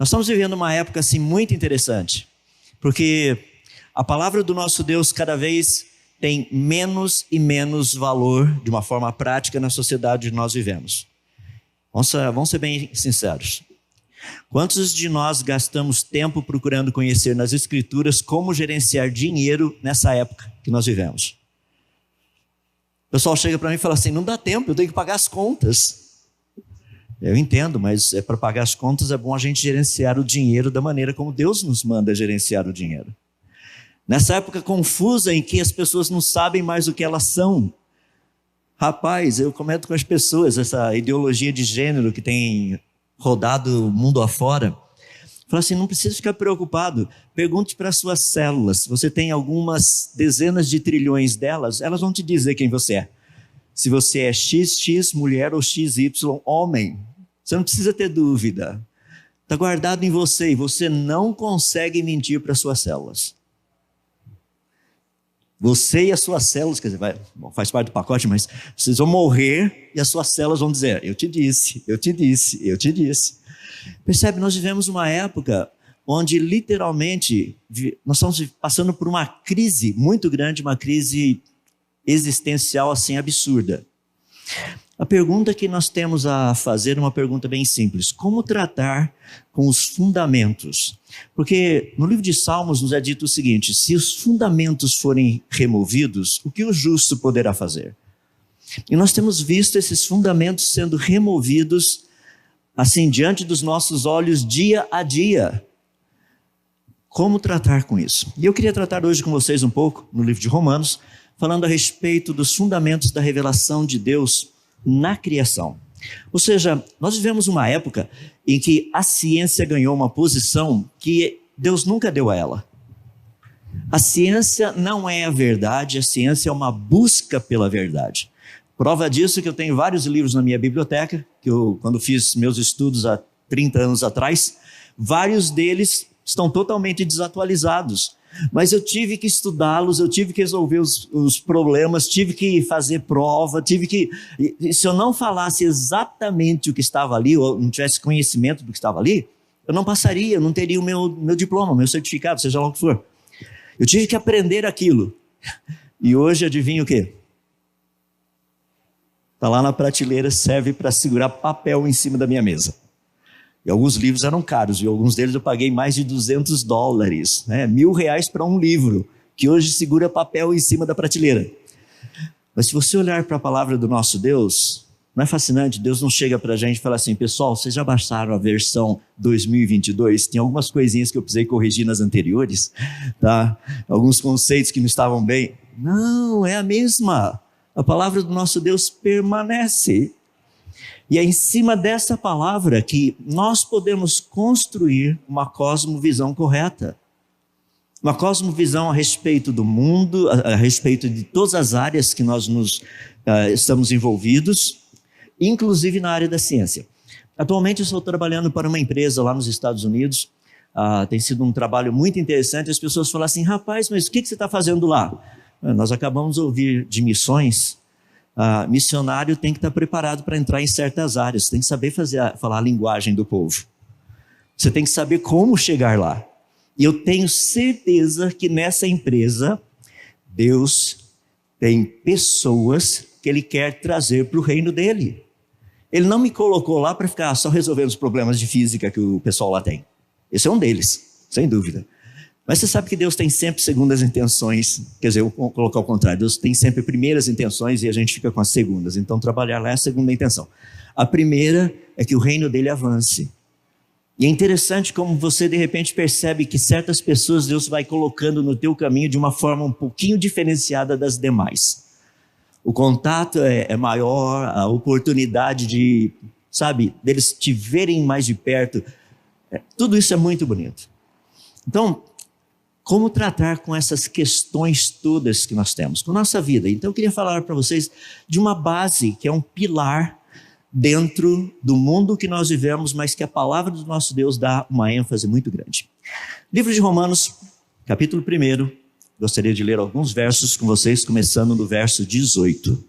Nós estamos vivendo uma época assim muito interessante, porque a palavra do nosso Deus cada vez tem menos e menos valor de uma forma prática na sociedade onde nós vivemos. Vamos ser bem sinceros. Quantos de nós gastamos tempo procurando conhecer nas Escrituras como gerenciar dinheiro nessa época que nós vivemos? O pessoal chega para mim e fala assim, não dá tempo, eu tenho que pagar as contas. Eu entendo, mas para pagar as contas é bom a gente gerenciar o dinheiro da maneira como Deus nos manda gerenciar o dinheiro. Nessa época confusa em que as pessoas não sabem mais o que elas são. Rapaz, eu comento com as pessoas essa ideologia de gênero que tem rodado o mundo afora. Fala assim, não precisa ficar preocupado. Pergunte para as suas células. Se você tem algumas dezenas de trilhões delas, elas vão te dizer quem você é. Se você é XX mulher ou XY homem. Você não precisa ter dúvida. Está guardado em você e você não consegue mentir para as suas células. Você e as suas células, quer dizer, faz parte do pacote, mas vocês vão morrer e as suas células vão dizer, eu te disse, eu te disse, eu te disse. Percebe, nós vivemos uma época onde literalmente nós estamos passando por uma crise muito grande, uma crise existencial assim absurda. A pergunta que nós temos a fazer é uma pergunta bem simples. Como tratar com os fundamentos? Porque no livro de Salmos nos é dito o seguinte, se os fundamentos forem removidos, o que o justo poderá fazer? E nós temos visto esses fundamentos sendo removidos assim diante dos nossos olhos dia a dia. Como tratar com isso? E eu queria tratar hoje com vocês um pouco, no livro de Romanos, falando a respeito dos fundamentos da revelação de Deus na criação. Ou seja, nós vivemos uma época em que a ciência ganhou uma posição que Deus nunca deu a ela. A ciência não é a verdade, a ciência é uma busca pela verdade. Prova disso que eu tenho vários livros na minha biblioteca, que eu, quando fiz meus estudos há 30 anos atrás, vários deles estão totalmente desatualizados. Mas eu tive que estudá-los, eu tive que resolver os problemas, tive que fazer prova, e se eu não falasse exatamente o que estava ali, ou não tivesse conhecimento do que estava ali, eu não passaria, eu não teria o meu diploma, o meu certificado, seja lá o que for. Eu tive que aprender aquilo. E hoje, adivinha o quê? Está lá na prateleira, serve para segurar papel em cima da minha mesa. E alguns livros eram caros, e alguns deles eu paguei mais de $200, né? R$1.000 para um livro, que hoje segura papel em cima da prateleira. Mas se você olhar para a palavra do nosso Deus, não é fascinante? Deus não chega para a gente e fala assim, pessoal, vocês já baixaram a versão 2022? Tem algumas coisinhas que eu precisei corrigir nas anteriores, tá? Alguns conceitos que não estavam bem. Não, é a mesma. A palavra do nosso Deus permanece. E é em cima dessa palavra que nós podemos construir uma cosmovisão correta. Uma cosmovisão a respeito do mundo, a respeito de todas as áreas que nós estamos envolvidos, inclusive na área da ciência. Atualmente eu estou trabalhando para uma empresa lá nos Estados Unidos. Tem sido um trabalho muito interessante. As pessoas falam assim, rapaz, mas o que você está fazendo lá? Nós acabamos de ouvir de missões. Missionário tem que estar preparado para entrar em certas áreas, tem que saber falar a linguagem do povo. Você tem que saber como chegar lá. E eu tenho certeza que nessa empresa, Deus tem pessoas que Ele quer trazer para o reino dEle. Ele não me colocou lá para ficar só resolvendo os problemas de física que o pessoal lá tem. Esse é um deles, sem dúvida. Mas você sabe que Deus tem sempre segundas intenções, quer dizer, eu vou colocar ao contrário, Deus tem sempre primeiras intenções e a gente fica com as segundas, então trabalhar lá é a segunda intenção. A primeira é que o reino dele avance. E é interessante como você de repente percebe que certas pessoas Deus vai colocando no teu caminho de uma forma um pouquinho diferenciada das demais. O contato é maior, a oportunidade de, deles te verem mais de perto, tudo isso é muito bonito. Então, como tratar com essas questões todas que nós temos, com a nossa vida? Então eu queria falar para vocês de uma base que é um pilar dentro do mundo que nós vivemos, mas que a palavra do nosso Deus dá uma ênfase muito grande. Livro de Romanos, capítulo 1, gostaria de ler alguns versos com vocês, começando no verso 18.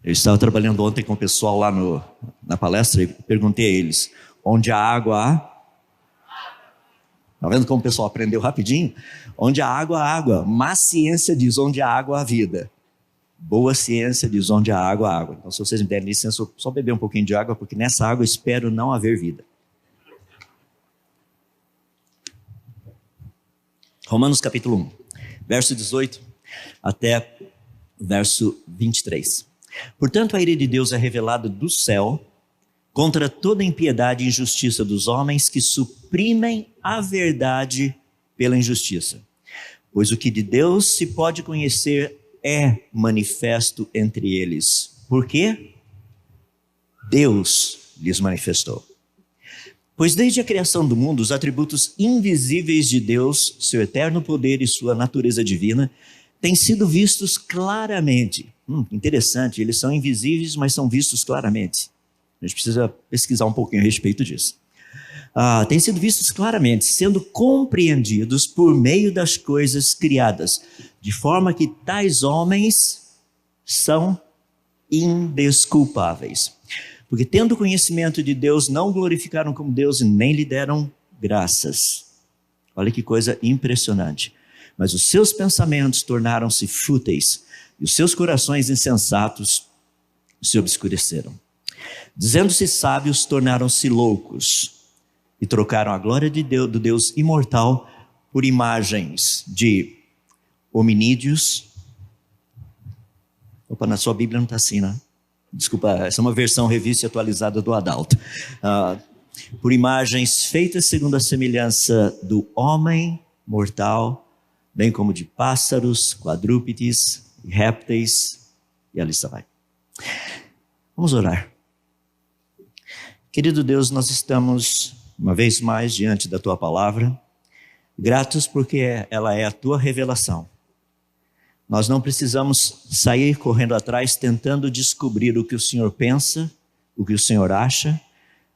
Eu estava trabalhando ontem com o pessoal lá na palestra e perguntei a eles, onde a água há? Está vendo como o pessoal aprendeu rapidinho? Onde a água há água. Má ciência diz onde a água há vida. Boa ciência diz onde a água há água. Então, se vocês me derem licença, eu só beber um pouquinho de água, porque nessa água eu espero não haver vida. Romanos capítulo 1, verso 18 até verso 23. Portanto, a ira de Deus é revelada do céu contra toda impiedade e injustiça dos homens que suprimem a verdade pela injustiça. Pois o que de Deus se pode conhecer é manifesto entre eles. Por quê? Deus lhes manifestou. Pois desde a criação do mundo, os atributos invisíveis de Deus, seu eterno poder e sua natureza divina, têm sido vistos claramente. Interessante, eles são invisíveis, mas são vistos claramente. A gente precisa pesquisar um pouquinho a respeito disso. Têm sido vistos claramente, sendo compreendidos por meio das coisas criadas, de forma que tais homens são indesculpáveis. Porque tendo conhecimento de Deus, não glorificaram como Deus e nem lhe deram graças. Olha que coisa impressionante. Mas os seus pensamentos tornaram-se fúteis e os seus corações insensatos se obscureceram. Dizendo-se sábios, tornaram-se loucos e trocaram a glória de Deus, do Deus imortal por imagens de hominídeos. Opa, na sua Bíblia não está assim, né? Desculpa, essa é uma versão revista e atualizada do Adalto. Por imagens feitas segundo a semelhança do homem mortal, bem como de pássaros, quadrúpedes, répteis, e a lista vai. Vamos orar. Querido Deus, nós estamos uma vez mais diante da Tua palavra, gratos porque ela é a Tua revelação. Nós não precisamos sair correndo atrás tentando descobrir o que o Senhor pensa, o que o Senhor acha,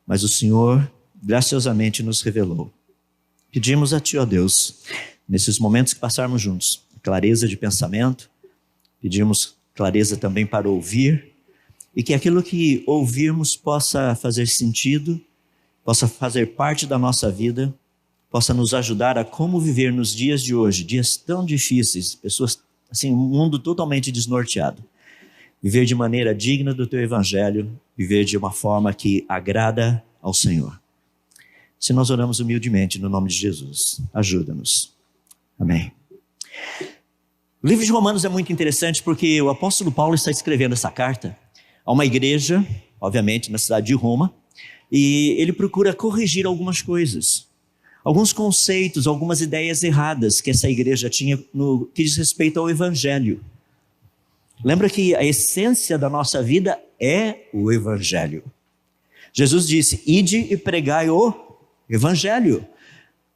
mas o Senhor graciosamente nos revelou. Pedimos a Ti, ó Deus, nesses momentos que passarmos juntos, clareza de pensamento, pedimos clareza também para ouvir, e que aquilo que ouvirmos possa fazer sentido, possa fazer parte da nossa vida, possa nos ajudar a como viver nos dias de hoje, dias tão difíceis, pessoas assim, um mundo totalmente desnorteado. Viver de maneira digna do Teu Evangelho, viver de uma forma que agrada ao Senhor. Se nós oramos humildemente no nome de Jesus, ajuda-nos. Amém. O livro de Romanos é muito interessante porque o apóstolo Paulo está escrevendo essa carta a uma igreja, obviamente na cidade de Roma, e ele procura corrigir algumas coisas. Alguns conceitos, algumas ideias erradas que essa igreja tinha no que diz respeito ao Evangelho. Lembra que a essência da nossa vida é o Evangelho. Jesus disse, ide e pregai o Evangelho.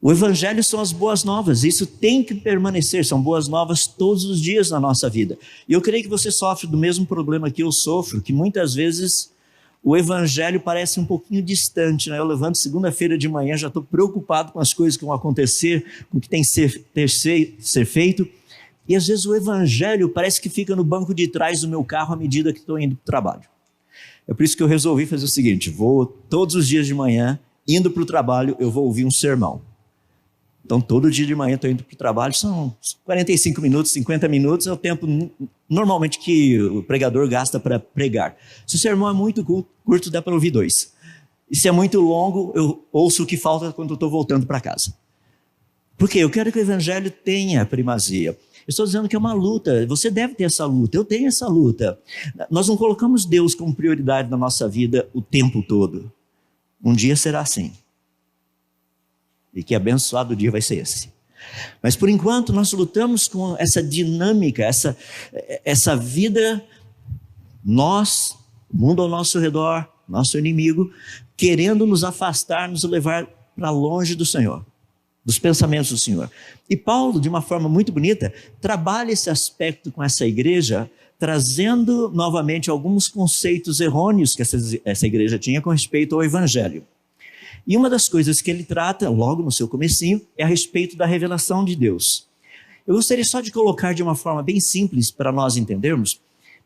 O Evangelho são as boas novas, isso tem que permanecer, são boas novas todos os dias na nossa vida. E eu creio que você sofre do mesmo problema que eu sofro, que muitas vezes o Evangelho parece um pouquinho distante, né? Eu levanto segunda-feira de manhã, já estou preocupado com as coisas que vão acontecer, com o que tem que ser feito. E às vezes o Evangelho parece que fica no banco de trás do meu carro à medida que estou indo para o trabalho. É por isso que eu resolvi fazer o seguinte, vou todos os dias de manhã, indo para o trabalho, eu vou ouvir um sermão. Então, todo dia de manhã estou indo para o trabalho, são 45 minutos, 50 minutos, é o tempo normalmente que o pregador gasta para pregar. Se o sermão é muito curto, dá para ouvir 2. E se é muito longo, eu ouço o que falta quando eu estou voltando para casa. Por quê? Eu quero que o Evangelho tenha primazia. Eu estou dizendo que é uma luta, você deve ter essa luta, eu tenho essa luta. Nós não colocamos Deus como prioridade na nossa vida o tempo todo. Um dia será assim. E que abençoado dia vai ser esse. Mas por enquanto nós lutamos com essa dinâmica, essa vida, nós, o mundo ao nosso redor, nosso inimigo, querendo nos afastar, nos levar para longe do Senhor, dos pensamentos do Senhor. E Paulo, de uma forma muito bonita, trabalha esse aspecto com essa igreja, trazendo novamente alguns conceitos errôneos que essa igreja tinha com respeito ao Evangelho. E uma das coisas que ele trata, logo no seu comecinho, é a respeito da revelação de Deus. Eu gostaria só de colocar de uma forma bem simples para nós entendermos.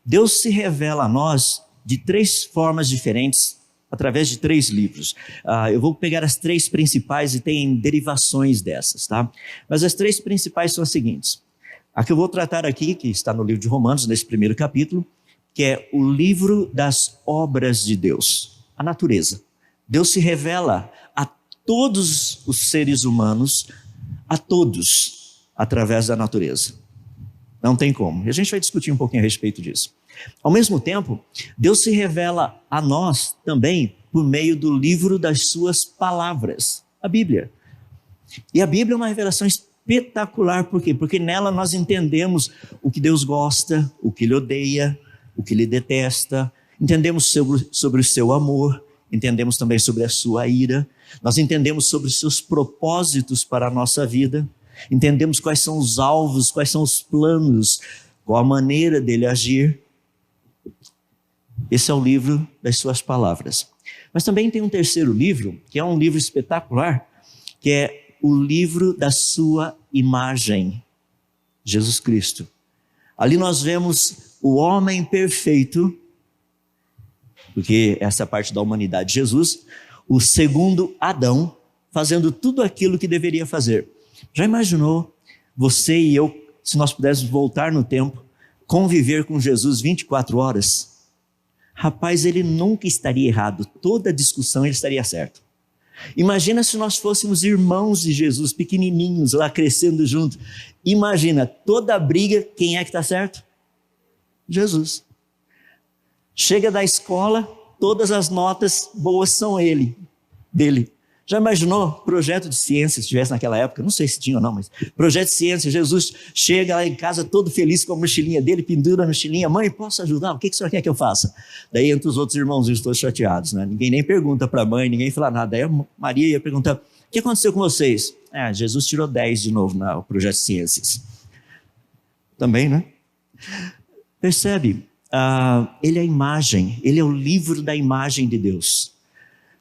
Deus se revela a nós de 3 formas diferentes, através de 3 livros. Eu vou pegar as 3 principais e tem derivações dessas, tá? Mas as 3 principais são as seguintes. A que eu vou tratar aqui, que está no livro de Romanos, nesse primeiro capítulo, que é o livro das obras de Deus, a natureza. Deus se revela a todos os seres humanos, a todos, através da natureza. Não tem como. E a gente vai discutir um pouquinho a respeito disso. Ao mesmo tempo, Deus se revela a nós também por meio do livro das suas palavras, a Bíblia. E a Bíblia é uma revelação espetacular, por quê? Porque nela nós entendemos o que Deus gosta, o que Ele odeia, o que Ele detesta, entendemos sobre o seu amor, entendemos também sobre a sua ira, nós entendemos sobre os seus propósitos para a nossa vida, entendemos quais são os alvos, quais são os planos, qual a maneira dele agir. Esse é o livro das suas palavras. Mas também tem um terceiro livro, que é um livro espetacular, que é o livro da sua imagem, Jesus Cristo. Ali nós vemos o homem perfeito, porque essa é a parte da humanidade, Jesus, o segundo Adão, fazendo tudo aquilo que deveria fazer. Já imaginou você e eu, se nós pudéssemos voltar no tempo, conviver com Jesus 24 horas? Rapaz, ele nunca estaria errado, toda discussão ele estaria certo. Imagina se nós fôssemos irmãos de Jesus, pequenininhos, lá crescendo junto. Imagina, toda briga, quem é que está certo? Jesus. Chega da escola, todas as notas boas são dele. Já imaginou projeto de ciência, se tivesse naquela época? Não sei se tinha ou não, mas projeto de ciência, Jesus chega lá em casa todo feliz com a mochilinha dele, pendura a mochilinha, mãe, posso ajudar? O que o senhor quer que eu faça? Daí entre os outros irmãozinhos todos chateados, né? Ninguém nem pergunta para a mãe, ninguém fala nada. Daí a Maria ia perguntar, o que aconteceu com vocês? Jesus tirou 10 de novo no projeto de ciências. Também, né? Percebe? Ele é a imagem, ele é o livro da imagem de Deus.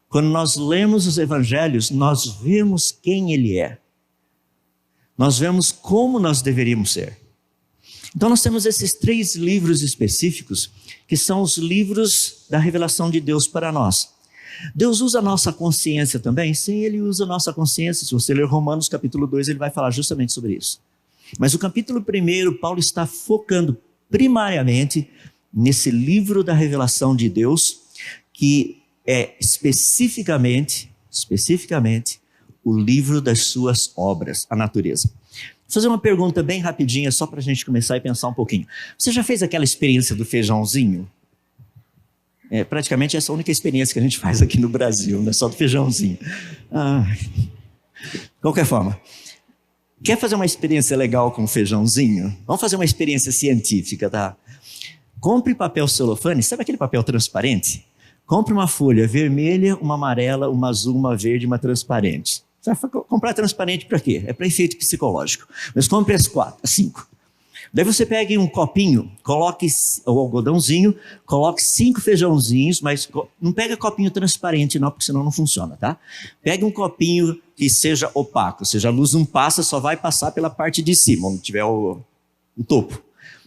Quando nós lemos os evangelhos, nós vemos quem ele é. Nós vemos como nós deveríamos ser. Então nós temos esses 3 livros específicos, que são os livros da revelação de Deus para nós. Deus usa a nossa consciência também? Sim, ele usa a nossa consciência. Se você ler Romanos capítulo 2, ele vai falar justamente sobre isso. Mas o capítulo 1, Paulo está focando primariamente nesse livro da revelação de Deus, que é especificamente o livro das suas obras, a natureza. Vou fazer uma pergunta bem rapidinha, só para a gente começar e pensar um pouquinho. Você já fez aquela experiência do feijãozinho? Praticamente essa é a única experiência que a gente faz aqui no Brasil, não é só do feijãozinho. De qualquer forma, quer fazer uma experiência legal com feijãozinho? Vamos fazer uma experiência científica, tá? Compre papel celofane, sabe aquele papel transparente? Compre uma folha vermelha, uma amarela, uma azul, uma verde, uma transparente. Você vai comprar transparente para quê? É para efeito psicológico. Mas compre as 5. Daí você pegue um copinho, coloque o algodãozinho, coloque 5 feijãozinhos, mas não pega copinho transparente não, porque senão não funciona, tá? Pegue um copinho que seja opaco, ou seja, a luz não passa, só vai passar pela parte de cima, onde tiver o topo.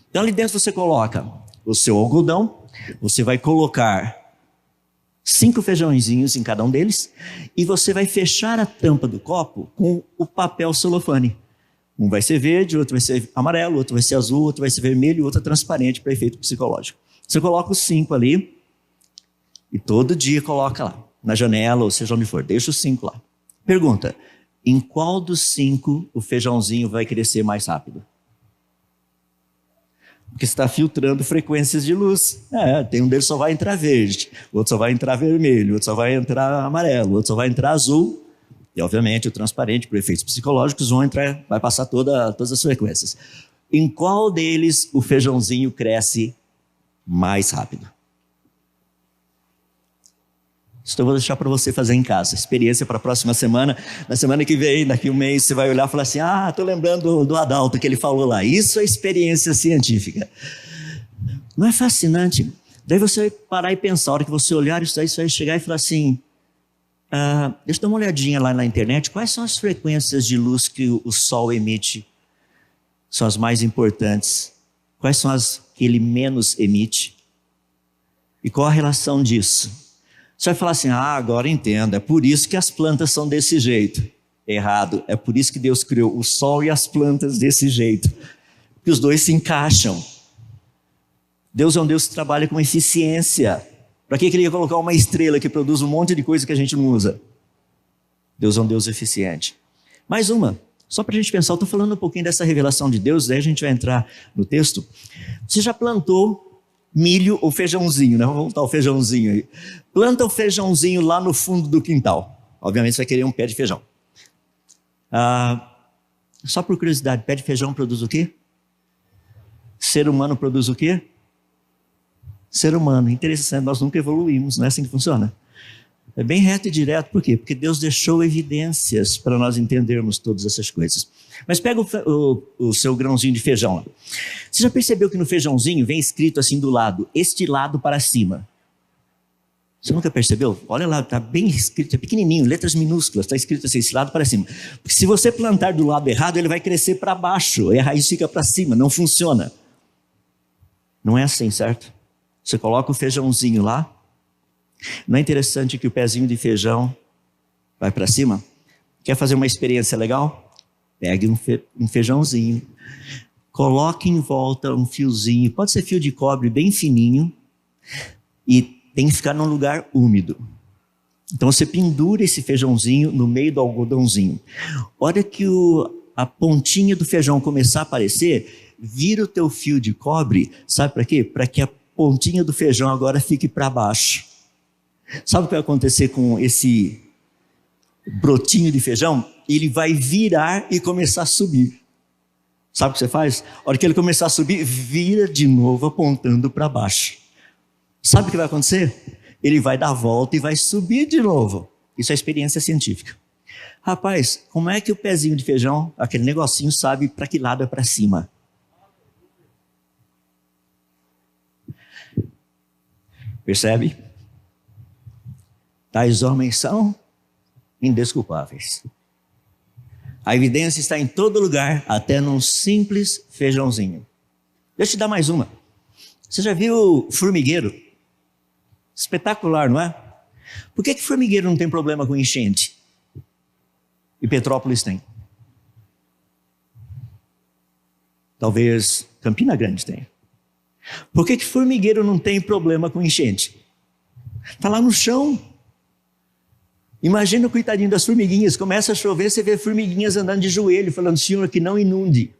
Então ali dentro você coloca o seu algodão, você vai colocar 5 feijãozinhos em cada um deles, e você vai fechar a tampa do copo com o papel celofane. Um vai ser verde, outro vai ser amarelo, outro vai ser azul, outro vai ser vermelho, outro é transparente para efeito psicológico. Você coloca os 5 ali, e todo dia coloca lá, na janela, ou seja onde for, deixa os 5 lá. Pergunta, em qual dos 5 o feijãozinho vai crescer mais rápido? Porque está filtrando frequências de luz. Tem um deles só vai entrar verde, o outro só vai entrar vermelho, o outro só vai entrar amarelo, o outro só vai entrar azul. E obviamente o transparente, por efeitos psicológicos, vai passar todas as frequências. Em qual deles o feijãozinho cresce mais rápido? Isso eu vou deixar para você fazer em casa. Experiência para a próxima semana. Na semana que vem, daqui um mês, você vai olhar e falar assim, estou lembrando do Adalto que ele falou lá. Isso é experiência científica. Não é fascinante? Daí você vai parar e pensar, a hora que você olhar isso aí, você vai chegar e falar assim, deixa eu dar uma olhadinha lá na internet, quais são as frequências de luz que o Sol emite? São as mais importantes. Quais são as que ele menos emite? E qual a relação disso? Você vai falar assim, agora entendo, é por isso que as plantas são desse jeito. Errado, é por isso que Deus criou o sol e as plantas desse jeito. Porque os dois se encaixam. Deus é um Deus que trabalha com eficiência. Para que ele ia colocar uma estrela que produz um monte de coisa que a gente não usa? Deus é um Deus eficiente. Mais uma, só para a gente pensar, eu estou falando um pouquinho dessa revelação de Deus, daí a gente vai entrar no texto. Você já plantou milho ou feijãozinho, né? Vamos voltar ao feijãozinho aí. Planta o feijãozinho lá no fundo do quintal. Obviamente você vai querer um pé de feijão. Só por curiosidade, pé de feijão produz o quê? Ser humano produz o quê? Ser humano. Interessante, nós nunca evoluímos, não é assim que funciona? É bem reto e direto, por quê? Porque Deus deixou evidências para nós entendermos todas essas coisas. Mas pega o seu grãozinho de feijão lá. Você já percebeu que no feijãozinho vem escrito assim do lado, este lado para cima? Você nunca percebeu? Olha lá, está bem escrito, é pequenininho, letras minúsculas, está escrito assim, esse lado para cima. Porque se você plantar do lado errado, ele vai crescer para baixo, e a raiz fica para cima, não funciona. Não é assim, certo? Você coloca o feijãozinho lá, não é interessante que o pezinho de feijão vai para cima? Quer fazer uma experiência legal? Pegue um feijãozinho, coloque em volta um fiozinho, pode ser fio de cobre bem fininho, e tem que ficar num lugar úmido. Então você pendura esse feijãozinho no meio do algodãozinho. Hora que a pontinha do feijão começar a aparecer, vira o teu fio de cobre, sabe para quê? Para que a pontinha do feijão agora fique para baixo. Sabe o que vai acontecer com esse brotinho de feijão? Ele vai virar e começar a subir. Sabe o que você faz? A hora que ele começar a subir, vira de novo apontando para baixo. Sabe o que vai acontecer? Ele vai dar a volta e vai subir de novo. Isso é experiência científica. Rapaz, como é que o pezinho de feijão, aquele negocinho, sabe para que lado é para cima? Percebe? Tais homens são indesculpáveis. A evidência está em todo lugar, até num simples feijãozinho. Deixa eu te dar mais uma. Você já viu formigueiro? Espetacular, não é? Por que formigueiro não tem problema com enchente? E Petrópolis tem. Talvez Campina Grande tenha. Por que formigueiro não tem problema com enchente? Está lá no chão. Imagina o coitadinho das formiguinhas, começa a chover, você vê formiguinhas andando de joelho, falando, Senhor, que não inunde.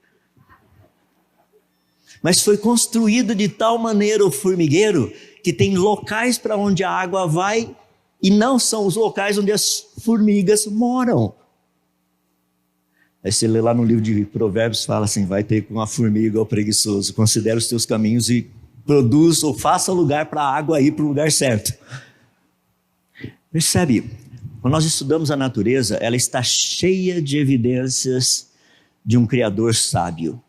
Mas foi construído de tal maneira o formigueiro, que tem locais para onde a água vai, e não são os locais onde as formigas moram. Aí você lê lá no livro de Provérbios, fala assim, vai ter com a formiga o preguiçoso, considera os teus caminhos e produz ou faça lugar para a água ir para o lugar certo. Percebe? Quando nós estudamos a natureza, ela está cheia de evidências de um Criador sábio.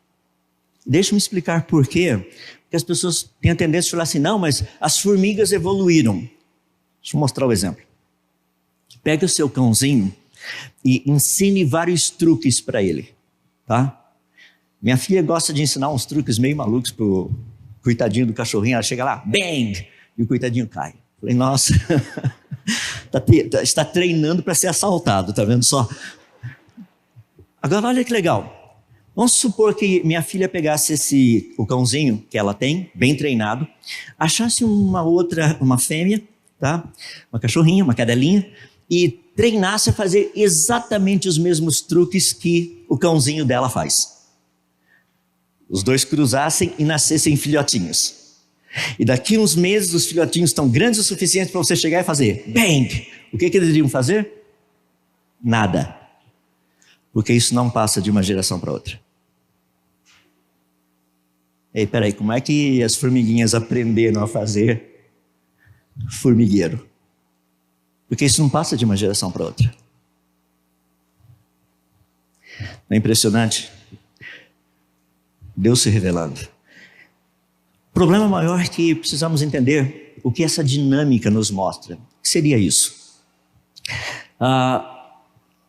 Deixa-me explicar por quê. Porque as pessoas têm a tendência de falar assim, não, mas as formigas evoluíram. Deixa eu mostrar o exemplo. Pegue o seu cãozinho e ensine vários truques para ele, tá? Minha filha gosta de ensinar uns truques meio malucos pro coitadinho do cachorrinho. Ela chega lá, bang! E o coitadinho cai. Falei, nossa... está treinando para ser assaltado, tá vendo só? Agora olha que legal. Vamos supor que minha filha pegasse o cãozinho que ela tem, bem treinado, achasse uma fêmea, tá? Uma cachorrinha, uma cadelinha, e treinasse a fazer exatamente os mesmos truques que o cãozinho dela faz. Os dois cruzassem e nascessem filhotinhos. E daqui uns meses os filhotinhos estão grandes o suficiente para você chegar e fazer bang! O que eles iriam fazer? Nada. Porque isso não passa de uma geração para outra. Ei, peraí, como é que as formiguinhas aprenderam a fazer formigueiro? Porque isso não passa de uma geração para outra. Não é impressionante? Deus se revelando. O problema maior é que precisamos entender o que essa dinâmica nos mostra. O que seria isso?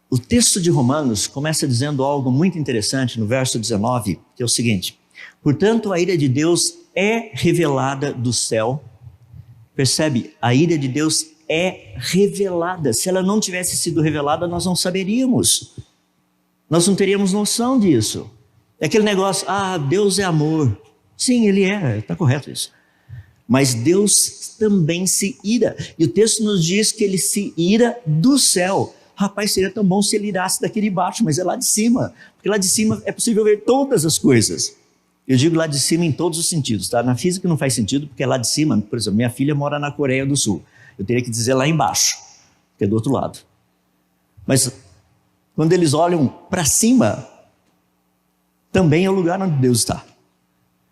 O texto de Romanos começa dizendo algo muito interessante no verso 19, que é o seguinte: portanto, a ira de Deus é revelada do céu. Percebe? A ira de Deus é revelada. Se ela não tivesse sido revelada, nós não saberíamos. Nós não teríamos noção disso. É aquele negócio, Deus é amor. Sim, Ele é, está correto isso. Mas Deus também se ira. E o texto nos diz que Ele se ira do céu. Rapaz, seria tão bom se Ele irasse daqui de baixo, mas é lá de cima. Porque lá de cima é possível ver todas as coisas. Eu digo lá de cima em todos os sentidos, tá? Na física não faz sentido, porque lá de cima, por exemplo, minha filha mora na Coreia do Sul. Eu teria que dizer lá embaixo, que é do outro lado. Mas quando eles olham para cima, também é o lugar onde Deus está.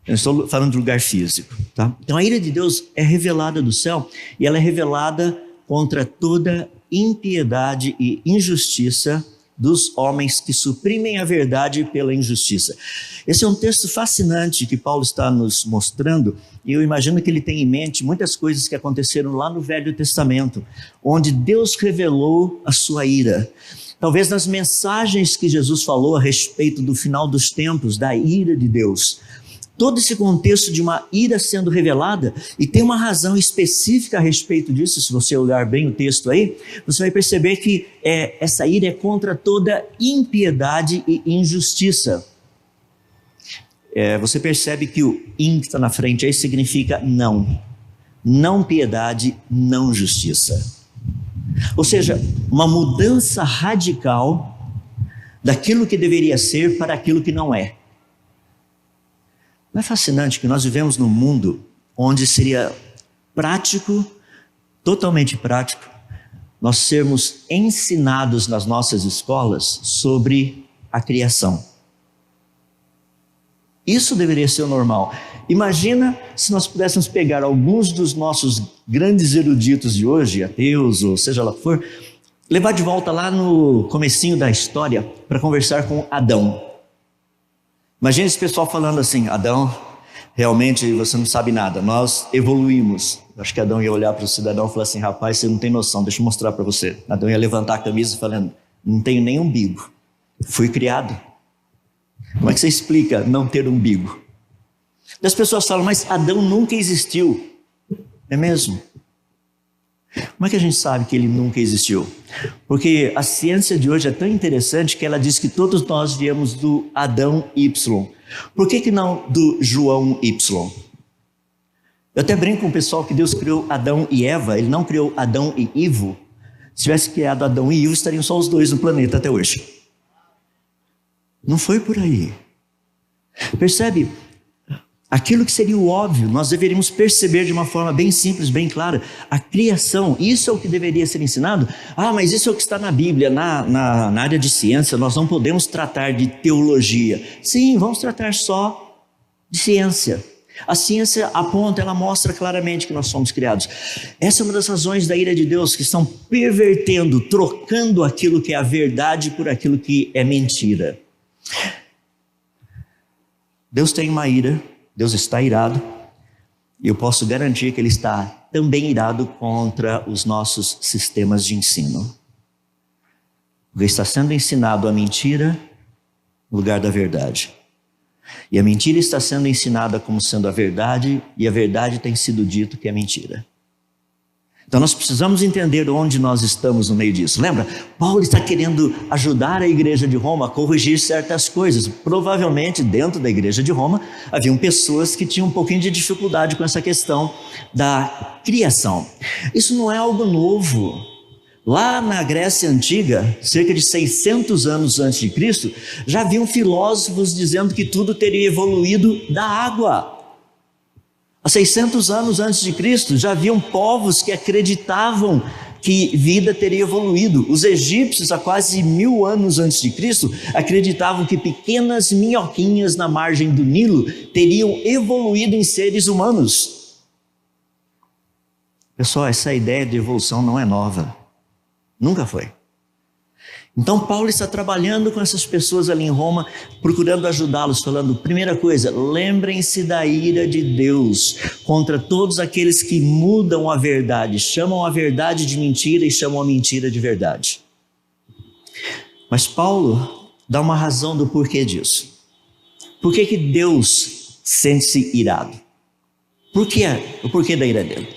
Eu estou falando de lugar físico, tá? Então a ira de Deus é revelada do céu e ela é revelada contra toda impiedade e injustiça dos homens que suprimem a verdade pela injustiça. Esse é um texto fascinante que Paulo está nos mostrando, e eu imagino que ele tem em mente muitas coisas que aconteceram lá no Velho Testamento, onde Deus revelou a sua ira. Talvez nas mensagens que Jesus falou a respeito do final dos tempos, da ira de Deus. Todo esse contexto de uma ira sendo revelada, e tem uma razão específica a respeito disso. Se você olhar bem o texto aí, você vai perceber que essa ira é contra toda impiedade e injustiça. Você percebe que o in que está na frente aí significa não. Não piedade, não justiça. Ou seja, uma mudança radical daquilo que deveria ser para aquilo que não é. Não é fascinante que nós vivemos num mundo onde seria prático, totalmente prático, nós sermos ensinados nas nossas escolas sobre a criação. Isso deveria ser o normal. Imagina se nós pudéssemos pegar alguns dos nossos grandes eruditos de hoje, ateus ou seja lá o que for, levar de volta lá no comecinho da história para conversar com Adão. Imagina esse pessoal falando assim: Adão, realmente você não sabe nada, nós evoluímos. Acho que Adão ia olhar para o cidadão e falar assim: rapaz, você não tem noção, deixa eu mostrar para você. Adão ia levantar a camisa falando: não tenho nem umbigo, fui criado. Como é que você explica não ter umbigo? As pessoas falam: mas Adão nunca existiu. É mesmo? Como é que a gente sabe que ele nunca existiu? Porque a ciência de hoje é tão interessante que ela diz que todos nós viemos do Adão Y. Por que não do João Y? Eu até brinco com o pessoal que Deus criou Adão e Eva, Ele não criou Adão e Ivo. Se tivesse criado Adão e Ivo, estariam só os dois no planeta até hoje. Não foi por aí. Percebe? Aquilo que seria o óbvio, nós deveríamos perceber de uma forma bem simples, bem clara. A criação, isso é o que deveria ser ensinado. Mas isso é o que está na Bíblia, na área de ciência. Nós não podemos tratar de teologia. Sim, vamos tratar só de ciência. A ciência aponta, ela mostra claramente que nós somos criados. Essa é uma das razões da ira de Deus, que estão pervertendo, trocando aquilo que é a verdade por aquilo que é mentira. Deus tem uma ira. Deus está irado, e eu posso garantir que Ele está também irado contra os nossos sistemas de ensino. Porque está sendo ensinado a mentira no lugar da verdade. E a mentira está sendo ensinada como sendo a verdade, e a verdade tem sido dito que é mentira. Então nós precisamos entender onde nós estamos no meio disso. Lembra? Paulo está querendo ajudar a igreja de Roma a corrigir certas coisas. Provavelmente dentro da igreja de Roma haviam pessoas que tinham um pouquinho de dificuldade com essa questão da criação. Isso não é algo novo. Lá na Grécia Antiga, cerca de 600 anos antes de Cristo, já haviam filósofos dizendo que tudo teria evoluído da água. Há 600 anos antes de Cristo, já haviam povos que acreditavam que vida teria evoluído. Os egípcios, há quase 1000 anos antes de Cristo, acreditavam que pequenas minhoquinhas na margem do Nilo teriam evoluído em seres humanos. Pessoal, essa ideia de evolução não é nova. Nunca foi. Então Paulo está trabalhando com essas pessoas ali em Roma, procurando ajudá-los, falando: primeira coisa, lembrem-se da ira de Deus contra todos aqueles que mudam a verdade, chamam a verdade de mentira e chamam a mentira de verdade. Mas Paulo dá uma razão do porquê disso. Por que Deus sente-se irado? O porquê da ira dele?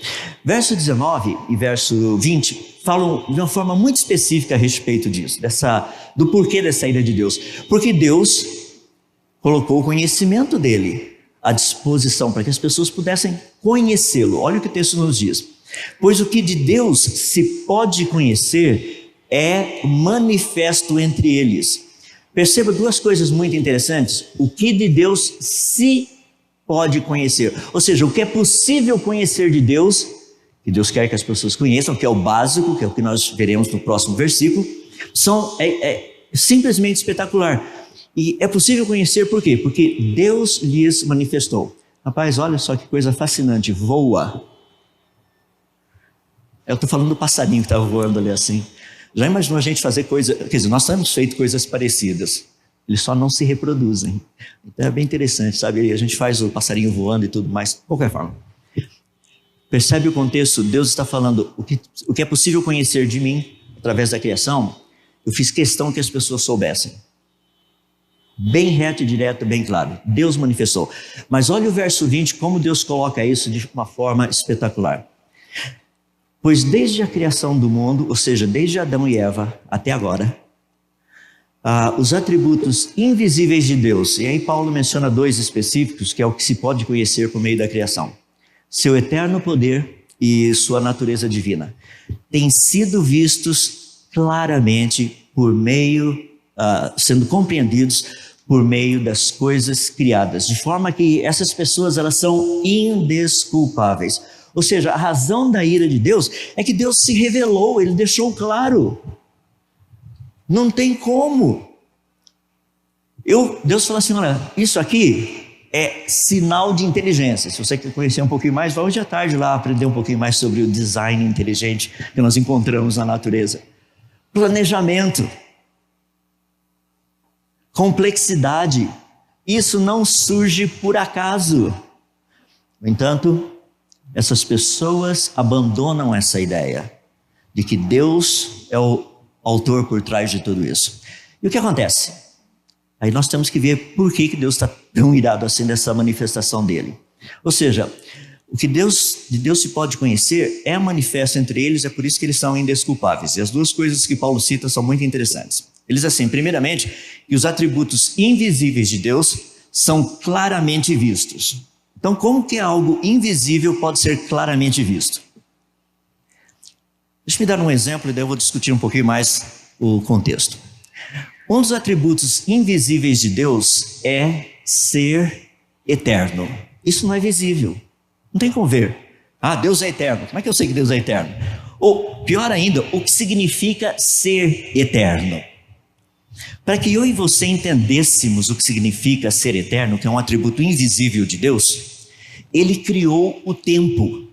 Verso 19 e verso 20 falam de uma forma muito específica a respeito disso, do porquê dessa ira de Deus. Porque Deus colocou o conhecimento dele à disposição para que as pessoas pudessem conhecê-lo. Olha o que o texto nos diz. Pois o que de Deus se pode conhecer é manifesto entre eles. Perceba duas coisas muito interessantes. O que de Deus se pode conhecer, ou seja, o que é possível conhecer de Deus, que Deus quer que as pessoas conheçam, que é o básico, que é o que nós veremos no próximo versículo, é simplesmente espetacular. E é possível conhecer por quê? Porque Deus lhes manifestou. Rapaz, olha só que coisa fascinante, voa. Eu estou falando do passarinho que estava voando ali assim. Já imaginou a gente fazer coisa, quer dizer, nós temos feito coisas parecidas, eles só não se reproduzem. Então é bem interessante, sabe? A gente faz o passarinho voando e tudo mais, de qualquer forma. Percebe o contexto? Deus está falando o que é possível conhecer de mim através da criação. Eu fiz questão que as pessoas soubessem. Bem reto e direto, bem claro. Deus manifestou. Mas olha o verso 20, como Deus coloca isso de uma forma espetacular. Pois desde a criação do mundo, ou seja, desde Adão e Eva até agora, os atributos invisíveis de Deus, e aí Paulo menciona dois específicos, que é o que se pode conhecer por meio da criação: seu eterno poder e sua natureza divina, têm sido vistos claramente por meio, sendo compreendidos por meio das coisas criadas, de forma que essas pessoas elas são indesculpáveis. Ou seja, a razão da ira de Deus é que Deus se revelou, Ele deixou claro. Não tem como. Deus falou assim, olha, isso aqui é sinal de inteligência. Se você quer conhecer um pouquinho mais, vá hoje à tarde lá aprender um pouquinho mais sobre o design inteligente que nós encontramos na natureza. Planejamento. Complexidade. Isso não surge por acaso. No entanto, essas pessoas abandonam essa ideia de que Deus é o autor por trás de tudo isso. E o que acontece? Aí nós temos que ver por que Deus está tão irado assim dessa manifestação dele. Ou seja, o que de Deus se pode conhecer é manifesto entre eles, é por isso que eles são indesculpáveis. E as duas coisas que Paulo cita são muito interessantes. Eles assim, primeiramente, que os atributos invisíveis de Deus são claramente vistos. Então, como que algo invisível pode ser claramente visto? Deixa eu me dar um exemplo e daí eu vou discutir um pouquinho mais o contexto. Um dos atributos invisíveis de Deus é ser eterno. Isso não é visível. Não tem como ver. Deus é eterno. Como é que eu sei que Deus é eterno? Ou, pior ainda, o que significa ser eterno? Para que eu e você entendêssemos o que significa ser eterno, que é um atributo invisível de Deus, Ele criou o tempo.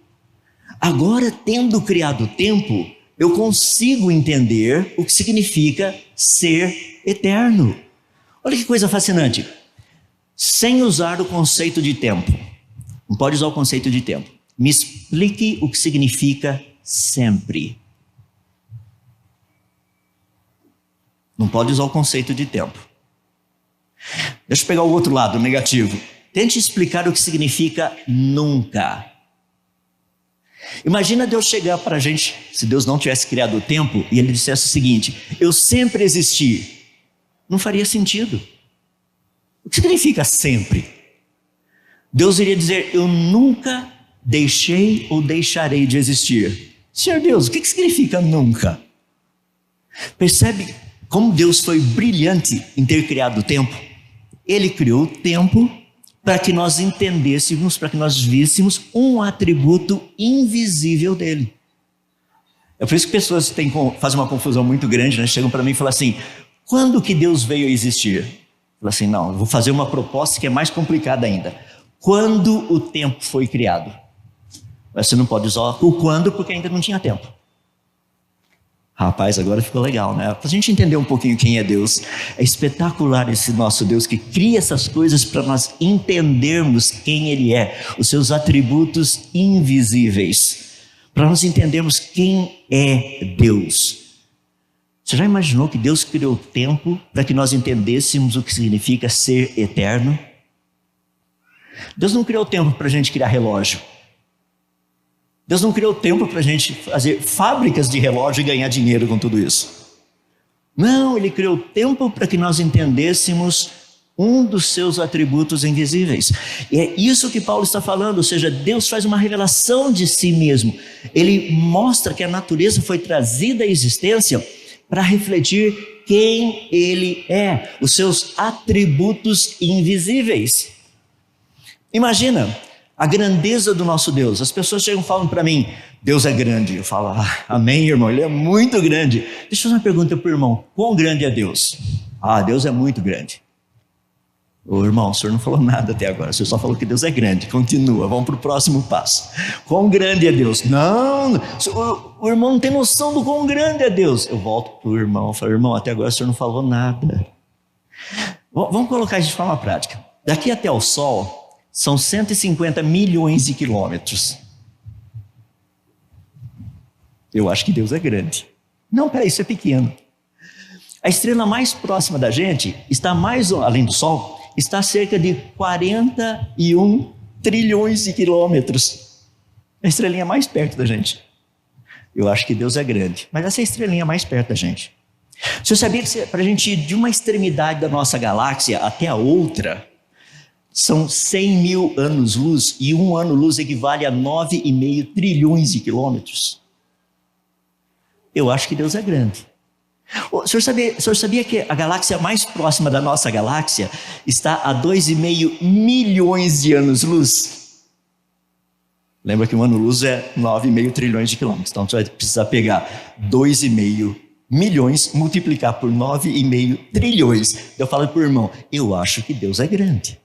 Agora, tendo criado o tempo, eu consigo entender o que significa ser eterno. Olha que coisa fascinante. Sem usar o conceito de tempo. Não pode usar o conceito de tempo. Me explique o que significa sempre. Não pode usar o conceito de tempo. Deixa eu pegar o outro lado, o negativo. Tente explicar o que significa nunca. Imagina Deus chegar para a gente, se Deus não tivesse criado o tempo, e Ele dissesse o seguinte: eu sempre existi. Não faria sentido. O que significa sempre? Deus iria dizer: eu nunca deixei ou deixarei de existir. Senhor Deus, o que significa nunca? Percebe como Deus foi brilhante em ter criado o tempo? Ele criou o tempo para que nós entendêssemos, para que nós víssemos um atributo invisível dele. É por isso que pessoas fazem uma confusão muito grande, né? Chegam para mim e falam assim: quando que Deus veio a existir? Falo assim, não, eu vou fazer uma proposta que é mais complicada ainda. Quando o tempo foi criado? Você não pode usar o quando porque ainda não tinha tempo. Rapaz, agora ficou legal, né? Para a gente entender um pouquinho quem é Deus, é espetacular esse nosso Deus que cria essas coisas para nós entendermos quem Ele é, os seus atributos invisíveis, para nós entendermos quem é Deus. Você já imaginou que Deus criou o tempo para que nós entendêssemos o que significa ser eterno? Deus não criou tempo para a gente criar relógio. Deus não criou tempo para a gente fazer fábricas de relógio e ganhar dinheiro com tudo isso. Não, Ele criou tempo para que nós entendêssemos um dos seus atributos invisíveis. E é isso que Paulo está falando, ou seja, Deus faz uma revelação de si mesmo. Ele mostra que a natureza foi trazida à existência para refletir quem Ele é, os seus atributos invisíveis. Imagina a grandeza do nosso Deus. As pessoas chegam e falam para mim, Deus é grande. Eu falo, amém, irmão, Ele é muito grande. Deixa eu fazer uma pergunta para o irmão, quão grande é Deus? Deus é muito grande. Ô irmão, o senhor não falou nada até agora, o senhor só falou que Deus é grande. Continua, vamos para o próximo passo. Quão grande é Deus? Não, o irmão não tem noção do quão grande é Deus. Eu volto para o irmão e falo, irmão, até agora o senhor não falou nada. Vamos colocar isso de forma prática. Daqui até o Sol são 150 milhões de quilômetros. Eu acho que Deus é grande. Não, peraí, isso é pequeno. A estrela mais próxima da gente está mais além do Sol, está a cerca de 41 trilhões de quilômetros. A estrelinha mais perto da gente. Eu acho que Deus é grande, mas essa é a estrelinha mais perto da gente. Você sabia que para a gente ir de uma extremidade da nossa galáxia até a outra, são 100 mil anos-luz, e um ano-luz equivale a 9,5 trilhões de quilômetros? Eu acho que Deus é grande. O senhor sabia que a galáxia mais próxima da nossa galáxia está a 2,5 milhões de anos-luz? Lembra que um ano-luz é 9,5 trilhões de quilômetros. Então você vai precisar pegar 2,5 milhões, multiplicar por 9,5 trilhões. Eu falo para o irmão, eu acho que Deus é grande.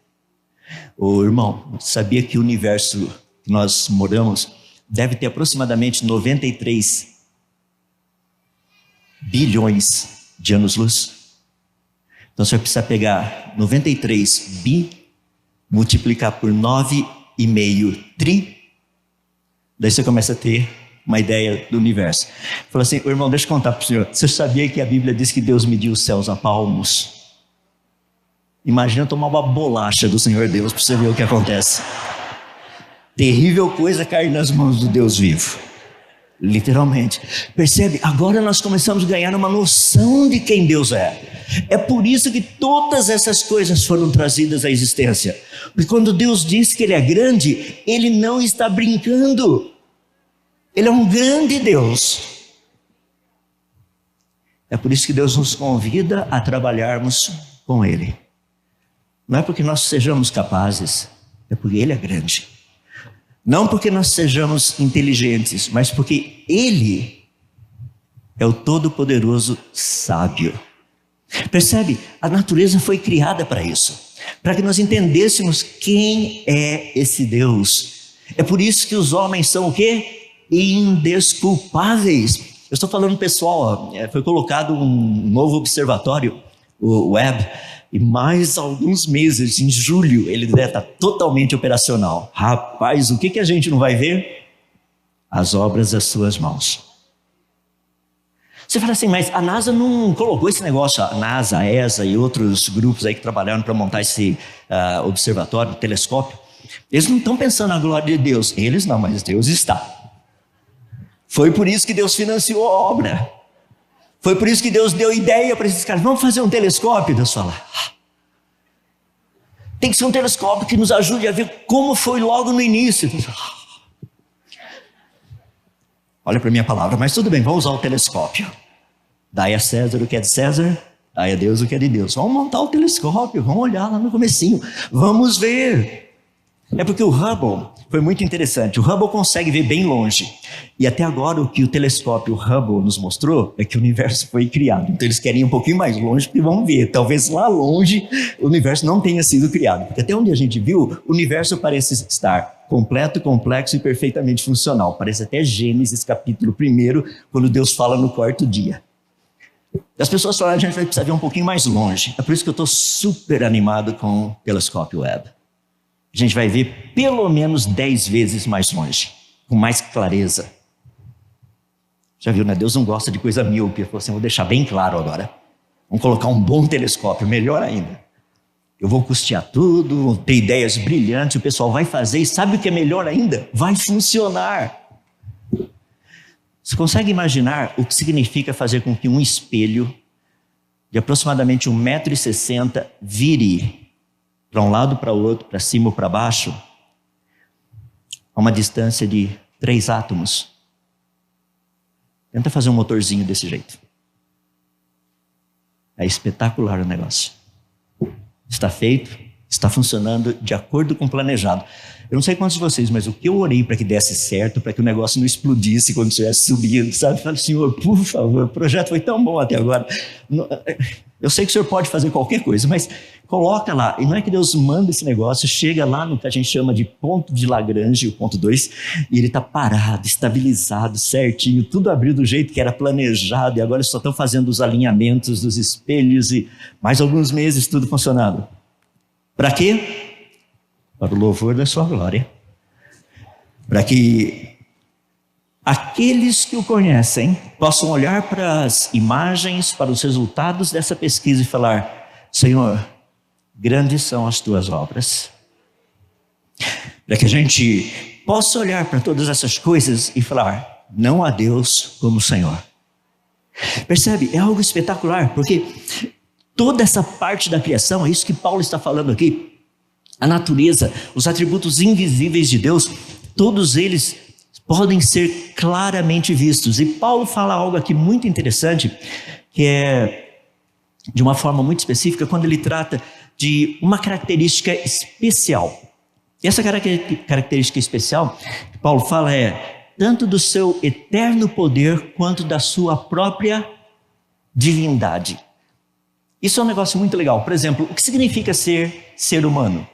Ô irmão, sabia que o universo que nós moramos deve ter aproximadamente 93 bilhões de anos-luz? Então você vai precisar pegar 93 bi, multiplicar por 9,5 tri, daí você começa a ter uma ideia do universo. Fala assim, irmão, deixa eu contar para o senhor, você sabia que a Bíblia diz que Deus mediu os céus a palmos? Imagina tomar uma bolacha do Senhor Deus para você ver o que acontece. Terrível coisa cair nas mãos do Deus vivo. Literalmente. Percebe? Agora nós começamos a ganhar uma noção de quem Deus é. É por isso que todas essas coisas foram trazidas à existência. Porque quando Deus diz que Ele é grande, Ele não está brincando. Ele é um grande Deus. É por isso que Deus nos convida a trabalharmos com Ele. Não é porque nós sejamos capazes, é porque Ele é grande. Não porque nós sejamos inteligentes, mas porque Ele é o Todo-Poderoso Sábio. Percebe? A natureza foi criada para isso, para que nós entendêssemos quem é esse Deus. É por isso que os homens são o quê? Indesculpáveis. Eu estou falando pessoal, foi colocado um novo observatório, o Webb, e mais alguns meses, em julho, ele deve estar totalmente operacional. Rapaz, o que a gente não vai ver? As obras das suas mãos. Você fala assim, mas a NASA não colocou esse negócio, a NASA, a ESA e outros grupos aí que trabalharam para montar esse observatório, telescópio. Eles não estão pensando na glória de Deus. Eles não, mas Deus está. Foi por isso que Deus financiou a obra. Foi por isso que Deus deu ideia para esses caras. Vamos fazer um telescópio? Deus fala, tem que ser um telescópio que nos ajude a ver como foi logo no início. Olha para a minha palavra, mas tudo bem, vamos usar o telescópio. Dai a César o que é de César, dai a Deus o que é de Deus. Vamos montar o telescópio, vamos olhar lá no comecinho, vamos ver. É porque o Hubble foi muito interessante. O Hubble consegue ver bem longe. E até agora o que o telescópio Hubble nos mostrou é que o universo foi criado. Então eles querem ir um pouquinho mais longe porque vão ver. Talvez lá longe o universo não tenha sido criado. Porque até onde a gente viu, o universo parece estar completo, complexo e perfeitamente funcional. Parece até Gênesis capítulo 1, quando Deus fala no 4º dia. As pessoas falam, a gente vai precisar ver um pouquinho mais longe. É por isso que eu estou super animado com o telescópio Webb. A gente vai ver pelo menos 10 vezes mais longe, com mais clareza. Já viu, né? Deus não gosta de coisa míope. Ele falou assim, vou deixar bem claro agora. Vamos colocar um bom telescópio, melhor ainda. Eu vou custear tudo, vou ter ideias brilhantes, o pessoal vai fazer, e sabe o que é melhor ainda? Vai funcionar. Você consegue imaginar o que significa fazer com que um espelho de aproximadamente 1,60 m vire para um lado, para o outro, para cima ou para baixo, a uma distância de 3 átomos? Tenta fazer um motorzinho desse jeito. É espetacular o negócio. Está feito, está funcionando de acordo com o planejado. Eu não sei quantos de vocês, mas o que eu orei para que desse certo, para que o negócio não explodisse quando estivesse subindo, sabe? Falei, Senhor, por favor, o projeto foi tão bom até agora. Eu sei que o Senhor pode fazer qualquer coisa, mas coloca lá. E não é que Deus manda esse negócio, chega lá no que a gente chama de ponto de Lagrange, o ponto 2, e ele está parado, estabilizado, certinho, tudo abriu do jeito que era planejado, e agora eles só estão fazendo os alinhamentos dos espelhos, e mais alguns meses tudo funcionando. Para quê? Para o louvor da sua glória. Para que aqueles que o conhecem possam olhar para as imagens, para os resultados dessa pesquisa e falar: Senhor, grandes são as tuas obras. Para que a gente possa olhar para todas essas coisas e falar: não há Deus como o Senhor. Percebe? É algo espetacular, porque toda essa parte da criação, é isso que Paulo está falando aqui. A natureza, os atributos invisíveis de Deus, todos eles podem ser claramente vistos. E Paulo fala algo aqui muito interessante, que é de uma forma muito específica, quando ele trata de uma característica especial. E essa característica especial que Paulo fala é tanto do seu eterno poder quanto da sua própria divindade. Isso é um negócio muito legal. Por exemplo, o que significa ser humano?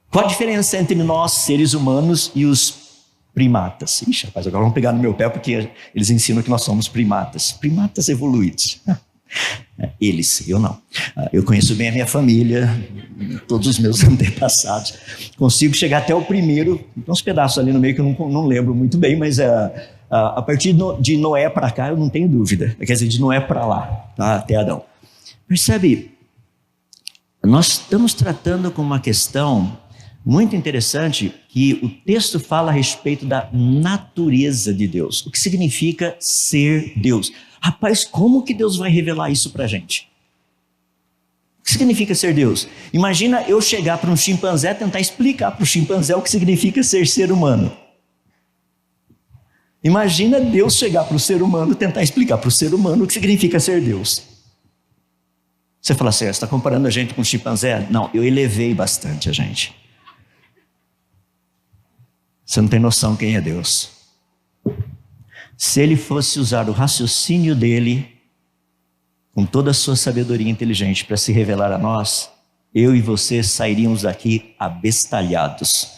Qual a diferença entre nós, seres humanos, e os primatas? Ixi, rapaz, agora vamos pegar no meu pé, porque eles ensinam que nós somos primatas. Primatas evoluídos. Eles, eu não. Eu conheço bem a minha família, todos os meus antepassados. Consigo chegar até o primeiro, tem uns pedaços ali no meio que eu não lembro muito bem, mas a partir de Noé para cá eu não tenho dúvida. Quer dizer, de Noé para lá, tá? Até Adão. Percebe? Nós estamos tratando com uma questão muito interessante, que o texto fala a respeito da natureza de Deus. O que significa ser Deus? Rapaz, como que Deus vai revelar isso para a gente? O que significa ser Deus? Imagina eu chegar para um chimpanzé e tentar explicar para o chimpanzé o que significa ser humano. Imagina Deus chegar para o ser humano e tentar explicar para o ser humano o que significa ser Deus. Você fala assim, você está comparando a gente com um chimpanzé? Não, eu elevei bastante a gente. Você não tem noção quem é Deus. Se ele fosse usar o raciocínio dele, com toda a sua sabedoria inteligente para se revelar a nós, eu e você sairíamos daqui abestalhados,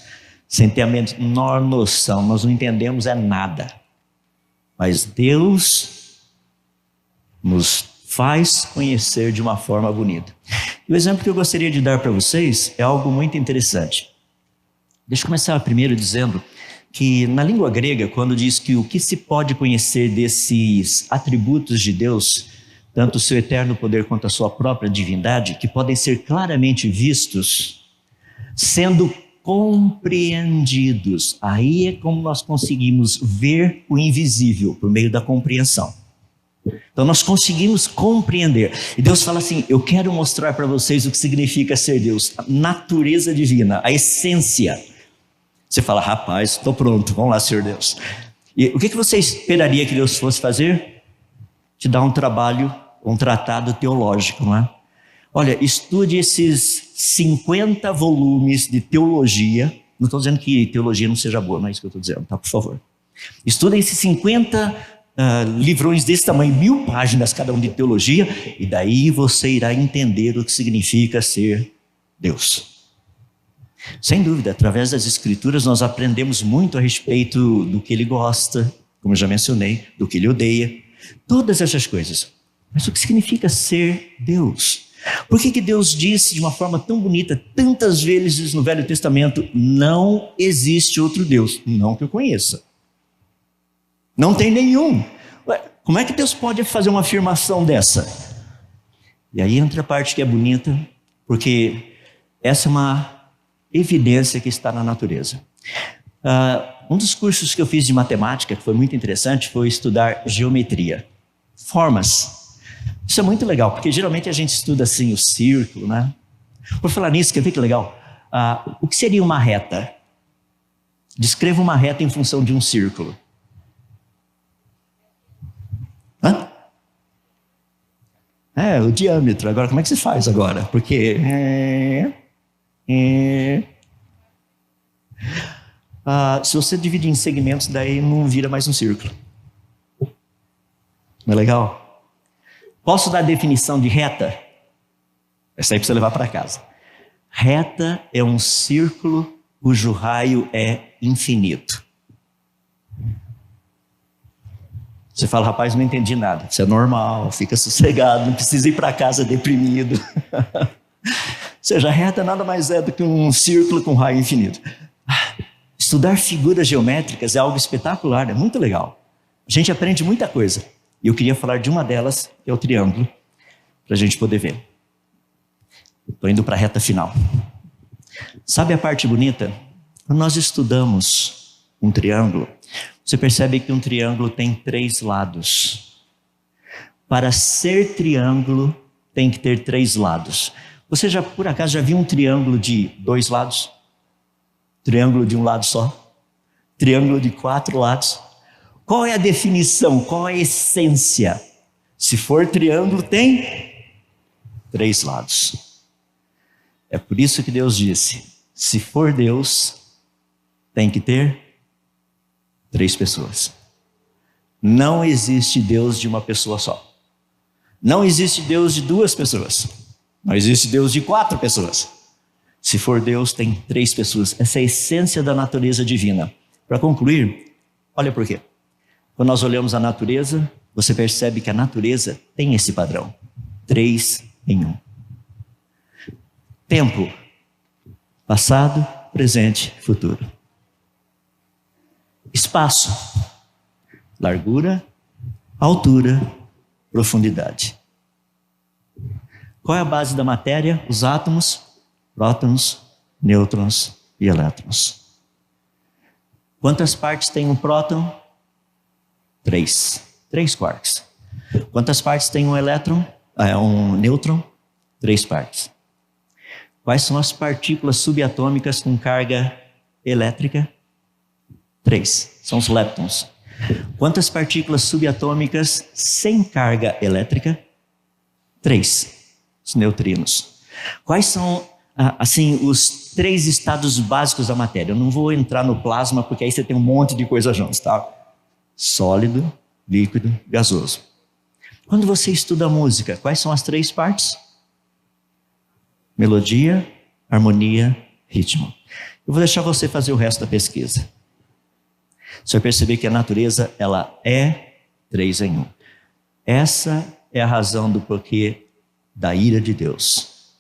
sem ter a menor noção, nós não entendemos nada. Mas Deus nos faz conhecer de uma forma bonita. E o exemplo que eu gostaria de dar para vocês é algo muito interessante. Deixa eu começar primeiro dizendo que na língua grega, quando diz que o que se pode conhecer desses atributos de Deus, tanto o seu eterno poder quanto a sua própria divindade, que podem ser claramente vistos, sendo compreendidos. Aí é como nós conseguimos ver o invisível, por meio da compreensão. Então nós conseguimos compreender. E Deus fala assim, eu quero mostrar para vocês o que significa ser Deus, a natureza divina, a essência. Você fala, rapaz, estou pronto, vamos lá, Senhor Deus. E o que você esperaria que Deus fosse fazer? Te dar um trabalho, um tratado teológico, não é? Olha, estude esses 50 volumes de teologia. Não estou dizendo que teologia não seja boa, não é isso que eu estou dizendo, tá? Por favor. Estudem esses 50 livrões desse tamanho, 1000 páginas cada um de teologia, e daí você irá entender o que significa ser Deus. Sem dúvida, através das Escrituras nós aprendemos muito a respeito do que Ele gosta, como eu já mencionei, do que Ele odeia, todas essas coisas. Mas o que significa ser Deus? Por que Deus disse de uma forma tão bonita, tantas vezes no Velho Testamento, não existe outro Deus, não que eu conheça. Não tem nenhum. Como é que Deus pode fazer uma afirmação dessa? E aí entra a parte que é bonita, porque essa é uma evidência que está na natureza. Um dos cursos que eu fiz de matemática, que foi muito interessante, foi estudar geometria. Formas. Isso é muito legal, porque geralmente a gente estuda assim o círculo, né? Por falar nisso, quer ver que legal? O que seria uma reta? Descreva uma reta em função de um círculo. Hã? O diâmetro. Agora, como é que se faz agora? Porque... se você dividir em segmentos, daí não vira mais um círculo. Não é legal? Posso dar a definição de reta? Essa aí para você levar para casa. Reta é um círculo cujo raio é infinito. Você fala, rapaz, não entendi nada. Isso é normal, fica sossegado, não precisa ir para casa deprimido. Ou seja, a reta nada mais é do que um círculo com raio infinito. Estudar figuras geométricas é algo espetacular, é muito legal. A gente aprende muita coisa. E eu queria falar de uma delas, que é o triângulo, para a gente poder ver. Estou indo para a reta final. Sabe a parte bonita? Quando nós estudamos um triângulo, você percebe que um triângulo tem 3 lados. Para ser triângulo, tem que ter 3 lados. Você já, por acaso, já viu um triângulo de 2 lados? Triângulo de um lado só? Triângulo de 4 lados? Qual é a definição? Qual é a essência? Se for triângulo, tem 3 lados. É por isso que Deus disse, se for Deus, tem que ter 3 pessoas. Não existe Deus de uma pessoa só. Não existe Deus de 2 pessoas. Não existe Deus de 4 pessoas. Se for Deus, tem 3 pessoas. Essa é a essência da natureza divina. Para concluir, olha por quê. Quando nós olhamos a natureza, você percebe que a natureza tem esse padrão. 3 em 1. Tempo. Passado, presente, futuro. Espaço. Largura, altura, profundidade. Qual é a base da matéria? Os átomos, prótons, nêutrons e elétrons. Quantas partes tem um próton? 3. 3 quarks. Quantas partes tem um elétron? Um nêutron? 3 partes. Quais são as partículas subatômicas com carga elétrica? 3. São os leptons. Quantas partículas subatômicas sem carga elétrica? 3. Os neutrinos. Quais são, os 3 estados básicos da matéria? Eu não vou entrar no plasma, porque aí você tem um monte de coisa juntos, tá? Sólido, líquido, gasoso. Quando você estuda música, quais são as 3 partes? Melodia, harmonia, ritmo. Eu vou deixar você fazer o resto da pesquisa. Você vai perceber que a natureza, ela é 3 em 1. Essa é a razão do porquê da ira de Deus.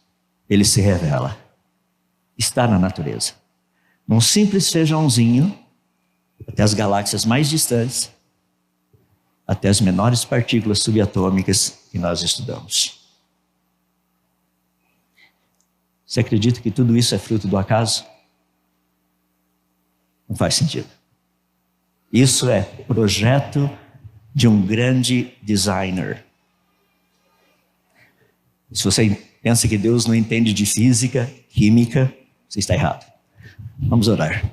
Ele se revela. Está na natureza. Num simples feijãozinho, até as galáxias mais distantes, até as menores partículas subatômicas que nós estudamos. Você acredita que tudo isso é fruto do acaso? Não faz sentido. Isso é projeto de um grande designer. Se você pensa que Deus não entende de física, química, você está errado. Vamos orar.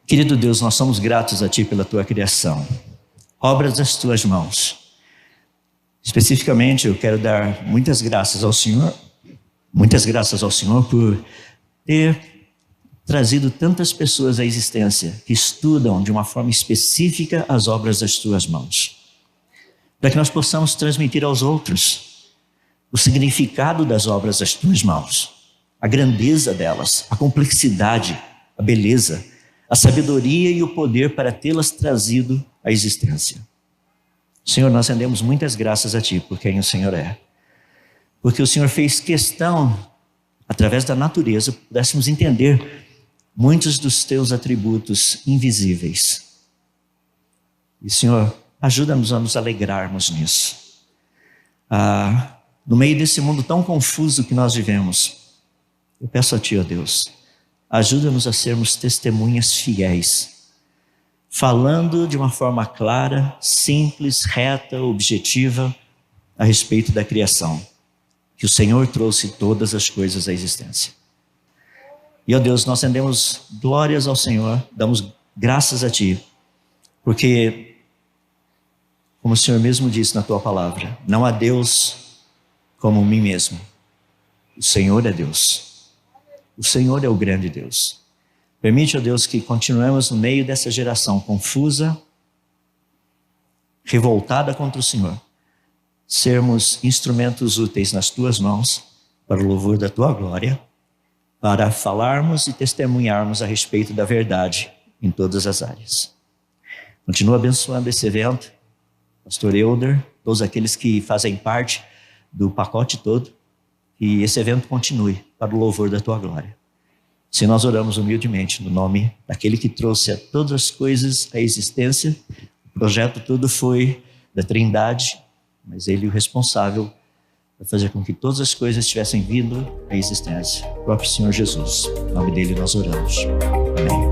Querido Deus, nós somos gratos a Ti pela Tua criação, obras das Tuas mãos. Especificamente, eu quero dar muitas graças ao Senhor por ter trazido tantas pessoas à existência que estudam de uma forma específica as obras das Tuas mãos, para que nós possamos transmitir aos outros o significado das obras das Tuas mãos, a grandeza delas, a complexidade, a beleza, a sabedoria e o poder para tê-las trazido à existência. Senhor, nós rendemos muitas graças a Ti por quem o Senhor é, porque o Senhor fez questão, através da natureza, pudéssemos entender muitos dos Teus atributos invisíveis. E, Senhor, ajuda-nos a nos alegrarmos nisso. No meio desse mundo tão confuso que nós vivemos, eu peço a Ti, ó Deus, ajuda-nos a sermos testemunhas fiéis, falando de uma forma clara, simples, reta, objetiva, a respeito da criação, que o Senhor trouxe todas as coisas à existência. E, ó Deus, nós rendemos glórias ao Senhor, damos graças a Ti, porque, como o Senhor mesmo disse na Tua palavra, não há Deus como mim mesmo. O Senhor é Deus. O Senhor é o grande Deus. Permite, ó Deus, que continuemos no meio dessa geração confusa, revoltada contra o Senhor, sermos instrumentos úteis nas Tuas mãos para o louvor da Tua glória, para falarmos e testemunharmos a respeito da verdade em todas as áreas. Continua abençoando esse evento, Pastor Elder, todos aqueles que fazem parte do pacote todo, e esse evento continue para o louvor da Tua glória. Se nós oramos humildemente no nome daquele que trouxe a todas as coisas à existência, o projeto todo foi da Trindade, mas Ele é o responsável para fazer com que todas as coisas tivessem vindo à existência. O próprio Senhor Jesus. Em nome dele nós oramos. Amém.